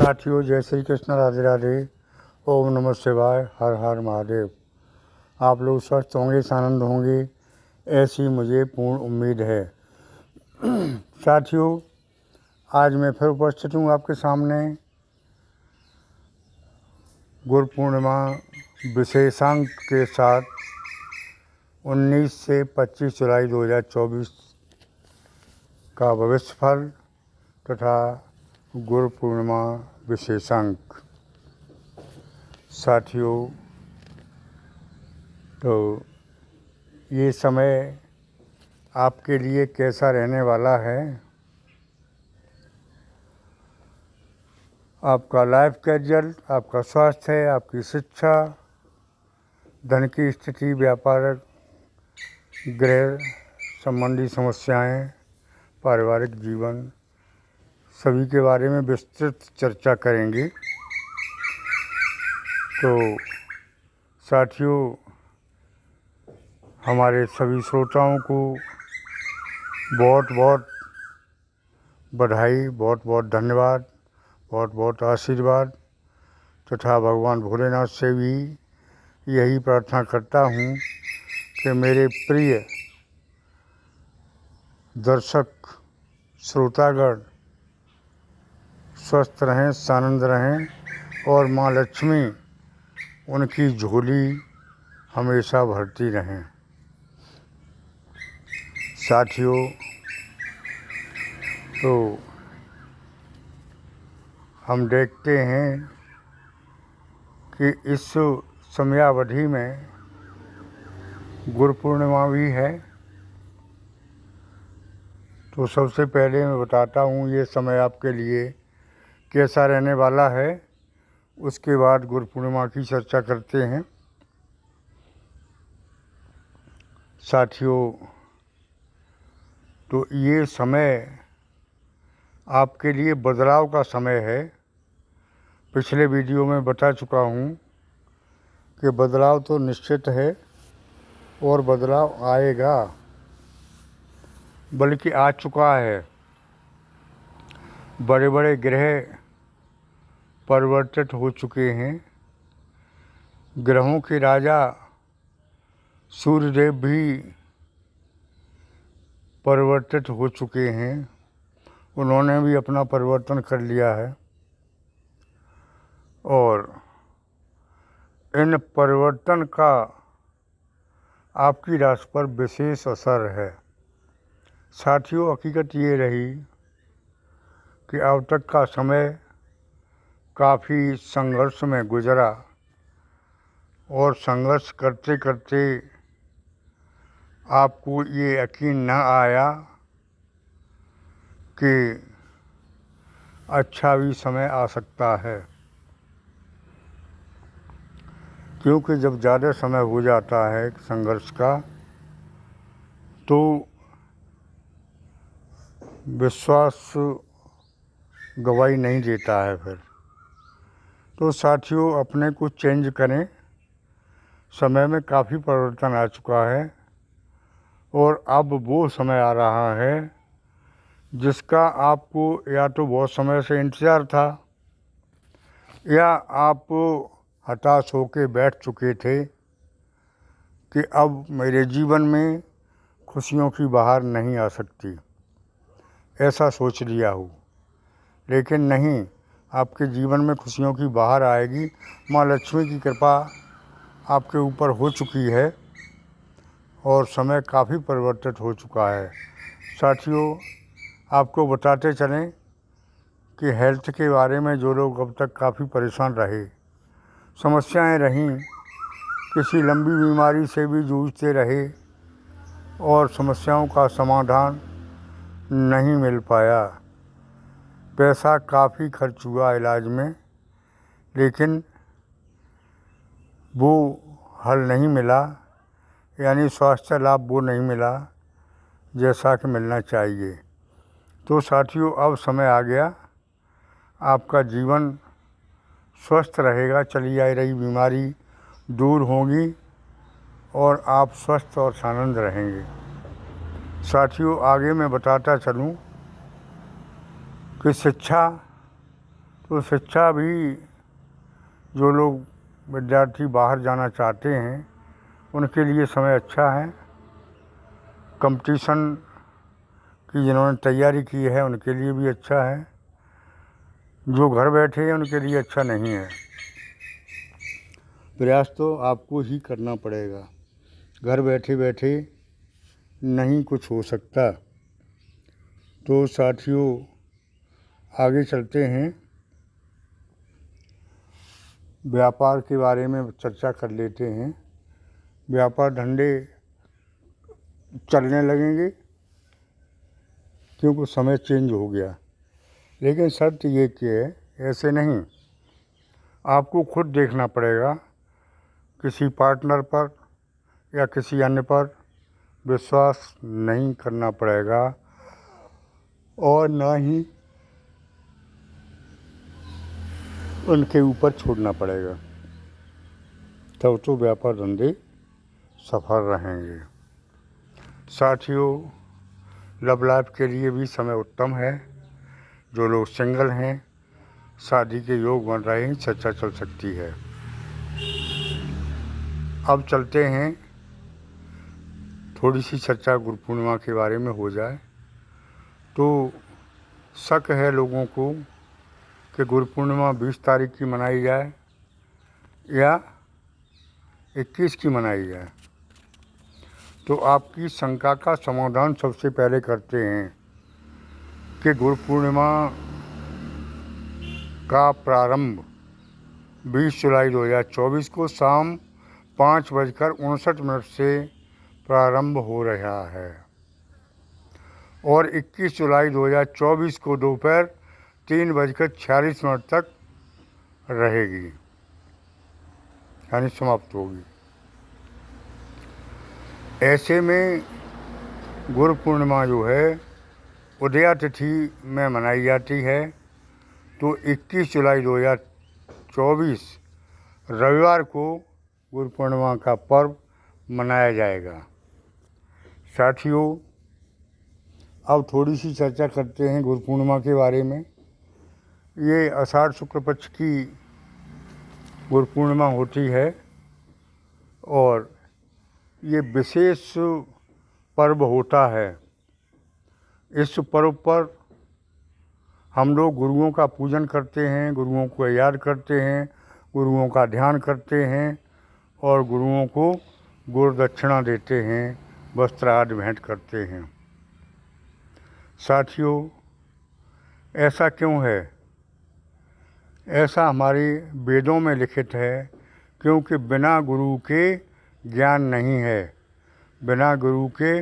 साथियों, जय श्री कृष्ण, राधे राधे, ओम नमः शिवाय, हर हर महादेव। आप लोग स्वस्थ होंगे, आनंद होंगे, ऐसी मुझे पूर्ण उम्मीद है। साथियों, आज मैं फिर उपस्थित हूँ आपके सामने गुरु पूर्णिमा विशेषांक के साथ 19 से 25 जुलाई 2024 का भविष्यफल तथा गुरु पूर्णिमा विशेषांक। साथियों, तो ये समय आपके लिए कैसा रहने वाला है? आपका लाइफ कैरियर, आपका स्वास्थ्य, आपकी शिक्षा, धन की स्थिति, व्यापारिक, गृह संबंधी समस्याएं, पारिवारिक जीवन, सभी के बारे में विस्तृत चर्चा करेंगे। तो साथियों, हमारे सभी श्रोताओं को बहुत बहुत बधाई, बहुत बहुत धन्यवाद, बहुत बहुत आशीर्वाद तथा भगवान भोलेनाथ से भी यही प्रार्थना करता हूँ कि मेरे प्रिय दर्शक श्रोतागण स्वस्थ रहें, आनंद रहें और माँ लक्ष्मी उनकी झोली हमेशा भरती रहें। साथियों, तो हम देखते हैं कि इस समयावधि में गुरु पूर्णिमा भी है। तो सबसे पहले मैं बताता हूँ ये समय आपके लिए कैसा रहने वाला है, उसके बाद गुरु पूर्णिमा की चर्चा करते हैं। साथियों, तो ये समय आपके लिए बदलाव का समय है। पिछले वीडियो में बता चुका हूँ कि बदलाव तो निश्चित है और बदलाव आएगा, बल्कि आ चुका है। बड़े बड़े ग्रह परिवर्तित हो चुके हैं। ग्रहों के राजा सूर्यदेव भी परिवर्तित हो चुके हैं, उन्होंने भी अपना परिवर्तन कर लिया है और इन परिवर्तन का आपकी राशि पर विशेष असर है। साथियों, हकीकत ये रही कि अब तक का समय काफ़ी संघर्ष में गुजरा और संघर्ष करते करते आपको ये यकीन न आया कि अच्छा भी समय आ सकता है, क्योंकि जब ज़्यादा समय हो जाता है संघर्ष का तो विश्वास गवाही नहीं देता है फिर। तो साथियों, अपने को चेंज करें। समय में काफ़ी परिवर्तन आ चुका है और अब वो समय आ रहा है जिसका आपको या तो बहुत समय से इंतज़ार था या आप हताश होकर बैठ चुके थे कि अब मेरे जीवन में खुशियों की बहार नहीं आ सकती, ऐसा सोच लिया हो। लेकिन नहीं, आपके जीवन में खुशियों की बहार आएगी। माँ लक्ष्मी की कृपा आपके ऊपर हो चुकी है और समय काफ़ी परिवर्तित हो चुका है। साथियों, आपको बताते चलें कि हेल्थ के बारे में जो लोग अब तक काफ़ी परेशान रहे, समस्याएं रहीं, किसी लंबी बीमारी से भी जूझते रहे और समस्याओं का समाधान नहीं मिल पाया, पैसा काफ़ी खर्च हुआ इलाज में, लेकिन वो हल नहीं मिला, यानी स्वास्थ्य लाभ वो नहीं मिला जैसा कि मिलना चाहिए। तो साथियों, अब समय आ गया, आपका जीवन स्वस्थ रहेगा, चली आ रही बीमारी दूर होगी और आप स्वस्थ और आनंद रहेंगे। साथियों, आगे मैं बताता चलूँ कि शिक्षा तो शिक्षा भी जो लोग विद्यार्थी बाहर जाना चाहते हैं उनके लिए समय अच्छा है। कंपटीशन की जिन्होंने तैयारी की है उनके लिए भी अच्छा है। जो घर बैठे हैं उनके लिए अच्छा नहीं है। प्रयास तो आपको ही करना पड़ेगा। घर बैठे बैठे नहीं कुछ हो सकता। तो साथियों, आगे चलते हैं, व्यापार के बारे में चर्चा कर लेते हैं। व्यापार धंधे चलने लगेंगे क्योंकि समय चेंज हो गया। लेकिन शर्त ये कि है, ऐसे नहीं, आपको खुद देखना पड़ेगा। किसी पार्टनर पर या किसी अन्य पर विश्वास नहीं करना पड़ेगा और ना ही उनके ऊपर छोड़ना पड़ेगा। तब तो व्यापार धंधे सफल रहेंगे। साथियों, लव लाइफ के लिए भी समय उत्तम है। जो लोग सिंगल हैं, शादी के योग बन रहे हैं, चर्चा चल सकती है। अब चलते हैं, थोड़ी सी चर्चा गुरु पूर्णिमा के बारे में हो जाए। तो शक है लोगों को कि गुरु पूर्णिमा 20 तारीख की मनाई जाए या 21 की मनाई जाए। तो आपकी शंका का समाधान सबसे पहले करते हैं कि गुरु पूर्णिमा का प्रारंभ 20 जुलाई 2024 को शाम 5:59 से प्रारंभ हो रहा है और 21 जुलाई 2024 को दोपहर 3:46 तक रहेगी, यानी समाप्त होगी। ऐसे में गुरु पूर्णिमा जो है उदया तिथि में मनाई जाती है। तो 21 जुलाई 2024 रविवार को गुरु पूर्णिमा का पर्व मनाया जाएगा। साथियों, अब थोड़ी सी चर्चा करते हैं गुरु पूर्णिमा के बारे में। ये आषाढ़ शुक्ल पक्ष की गुरु पूर्णिमा होती है और ये विशेष पर्व होता है। इस पर्व पर हम लोग गुरुओं का पूजन करते हैं, गुरुओं को याद करते हैं, गुरुओं का ध्यान करते हैं और गुरुओं को गुरु दक्षिणा देते हैं, वस्त्र आदि भेंट करते हैं। साथियों, ऐसा क्यों है? ऐसा हमारे वेदों में लिखित है, क्योंकि बिना गुरु के ज्ञान नहीं है, बिना गुरु के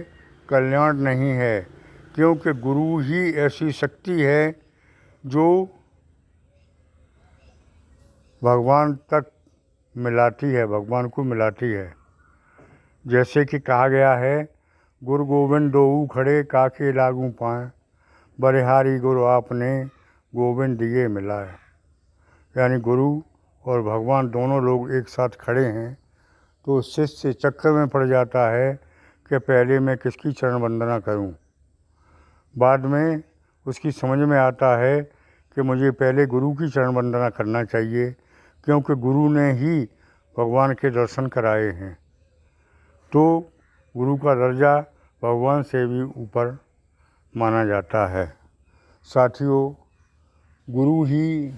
कल्याण नहीं है। क्योंकि गुरु ही ऐसी शक्ति है जो भगवान तक मिलाती है, भगवान को मिलाती है। जैसे कि कहा गया है, गुरु गोविंद दोऊ खड़े काके लागू पाएँ, बलिहारी गुरु आपने गोविंद दिए मिलाए। यानी गुरु और भगवान दोनों लोग एक साथ खड़े हैं तो शिष्य चक्कर में पड़ जाता है कि पहले मैं किसकी चरण वंदना करूं। बाद में उसकी समझ में आता है कि मुझे पहले गुरु की चरण वंदना करना चाहिए, क्योंकि गुरु ने ही भगवान के दर्शन कराए हैं। तो गुरु का दर्जा भगवान से भी ऊपर माना जाता है। साथियों, गुरु ही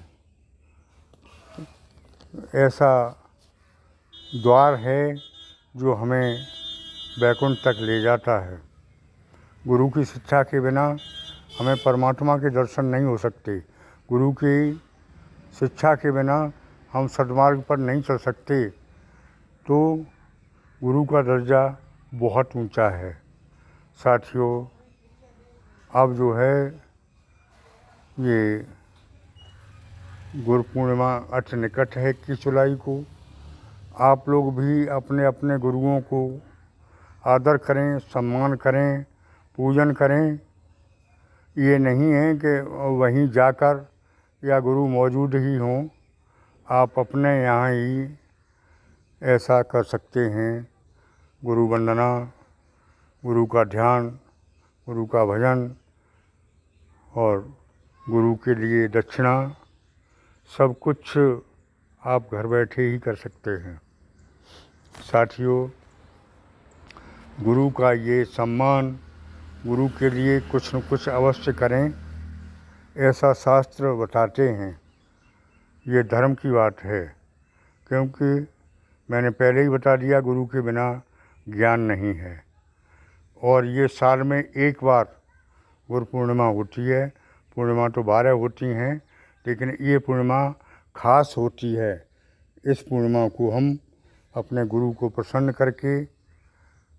ऐसा द्वार है जो हमें वैकुंठ तक ले जाता है। गुरु की शिक्षा के बिना हमें परमात्मा के दर्शन नहीं हो सकते। गुरु की शिक्षा के बिना हम सद्मार्ग पर नहीं चल सकते। तो गुरु का दर्जा बहुत ऊंचा है। साथियों, अब जो है ये गुरु पूर्णिमा अति निकट है 21 जुलाई को। आप लोग भी अपने अपने गुरुओं को आदर करें, सम्मान करें, पूजन करें। ये नहीं है कि वहीं जाकर या गुरु मौजूद ही हों, आप अपने यहाँ ही ऐसा कर सकते हैं। गुरु वंदना, गुरु का ध्यान, गुरु का भजन और गुरु के लिए दक्षिणा सब कुछ आप घर बैठे ही कर सकते हैं। साथियों, गुरु का ये सम्मान, गुरु के लिए कुछ न कुछ अवश्य करें, ऐसा शास्त्र बताते हैं। ये धर्म की बात है, क्योंकि मैंने पहले ही बता दिया, गुरु के बिना ज्ञान नहीं है। और ये साल में एक बार गुरु पूर्णिमा होती है। पूर्णिमा तो 12 होती हैं, लेकिन ये पूर्णिमा खास होती है। इस पूर्णिमा को हम अपने गुरु को प्रसन्न करके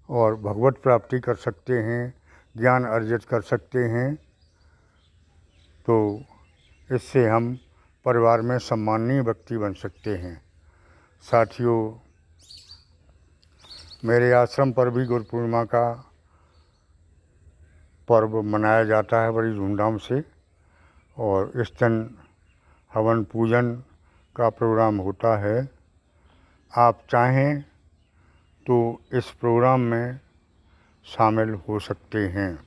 और भगवत प्राप्ति कर सकते हैं, ज्ञान अर्जित कर सकते हैं। तो इससे हम परिवार में सम्माननीय व्यक्ति बन सकते हैं। साथियों, मेरे आश्रम पर भी गुरु पूर्णिमा का पर्व मनाया जाता है बड़ी धूमधाम से, और इस दिन हवन पूजन का प्रोग्राम होता है। आप चाहें तो इस प्रोग्राम में शामिल हो सकते हैं,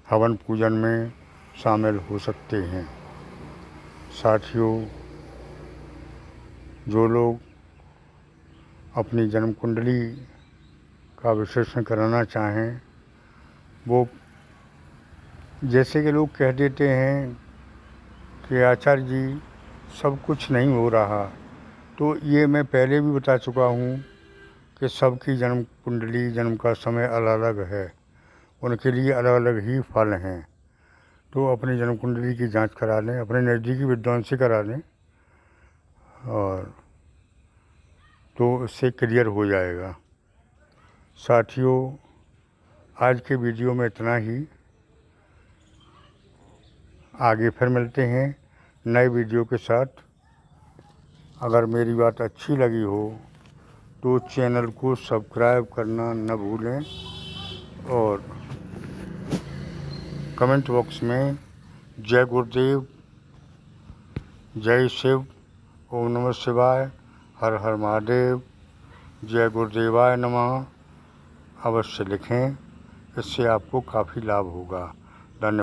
हवन पूजन में शामिल हो सकते हैं। साथियों, जो लोग अपनी जन्म कुंडली का विश्लेषण कराना चाहें, वो जैसे कि लोग कह देते हैं कि आचार्य जी सब कुछ नहीं हो रहा, तो ये मैं पहले भी बता चुका हूँ कि सबकी जन्म कुंडली, जन्म का समय अलग अलग है, उनके लिए अलग अलग ही फल हैं। तो अपनी जन्म कुंडली की जांच करा लें, अपने नज़दीकी विद्वान से करा लें, और तो इससे क्लियर हो जाएगा। साथियों, आज के वीडियो में इतना ही। आगे फिर मिलते हैं नए वीडियो के साथ। अगर मेरी बात अच्छी लगी हो तो चैनल को सब्सक्राइब करना न भूलें, और कमेंट बॉक्स में जय गुरुदेव, जय शिव, ओम नमः शिवाय, हर हर महादेव, जय गुरुदेवाय नमः अवश्य लिखें। इससे आपको काफ़ी लाभ होगा।